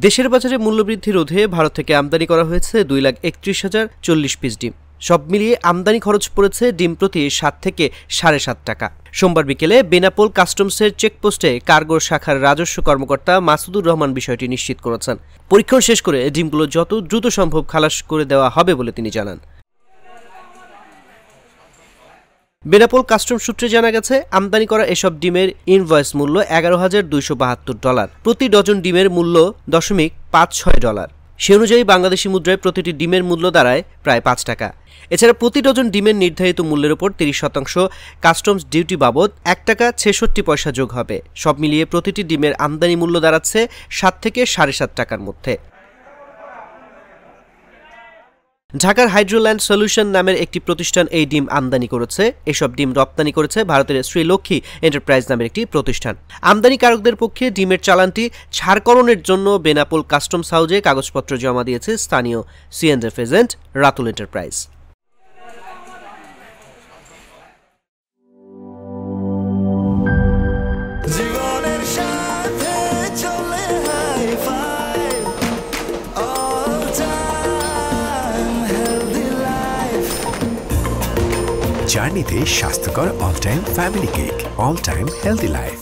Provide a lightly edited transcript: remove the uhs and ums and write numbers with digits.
দেশের বাজারে মূল্যবৃদ্ধি রোধে ভারত থেকে আমদানি করা হয়েছে 2,31,040 পিস ডিম। সব মিলিয়ে আমদানি খরচ পড়েছে ডিম প্রতি 7 থেকে 7.5 টাকা। সোমবার বিকেলে বেনাপোল কাস্টমসের চেকপোস্টে কার্গো শাখার রাজস্ব কর্মকর্তা মাসুদুর রহমান বিষয়টি নিশ্চিত করেছেন। পরীক্ষণ শেষ করে ডিমগুলো যত দ্রুত সম্ভব খালাস করে দেওয়া হবে বলে তিনি জানান। বেনাপোল কাস্টম সূত্রে জানা গেছে, আমদানি করা এসব ডিমের ইনভয়েস মূল্য $11,272। প্রতি ডজন ডিমের মূল্য $0.56। সে অনুযায়ী বাংলাদেশি মুদ্রায় প্রতিটি ডিমের মূল্য দাঁড়ায় প্রায় 5 টাকা। এছাড়া প্রতি ডজন ডিমের নির্ধারিত মূল্যের উপর 30% কাস্টমস ডিউটি বাবদ $1.66 যোগ হবে। সব মিলিয়ে প্রতিটি ডিমের আমদানি মূল্য দাঁড়াচ্ছে 7 থেকে 7.5 টাকার মধ্যে। ঢাকার হাইড্রোল্যান্ড সলিউশন নামের একটি প্রতিষ্ঠান এই ডিম আমদানি করেছে। এসব ডিম রপ্তানি করেছে ভারতের শ্রীলক্ষ্মী এন্টারপ্রাইজ নামের একটি প্রতিষ্ঠান। আমদানিকারকদের পক্ষে ডিমের চালানটি ছাড়করণের জন্য বেনাপোল কাস্টমস হাউজে কাগজপত্র জমা দিয়েছে স্থানীয় C&F এজেন্ট রাতুল এন্টারপ্রাইজ। জার্নিতে স্বাস্থ্যকর all time family cake, all time healthy life.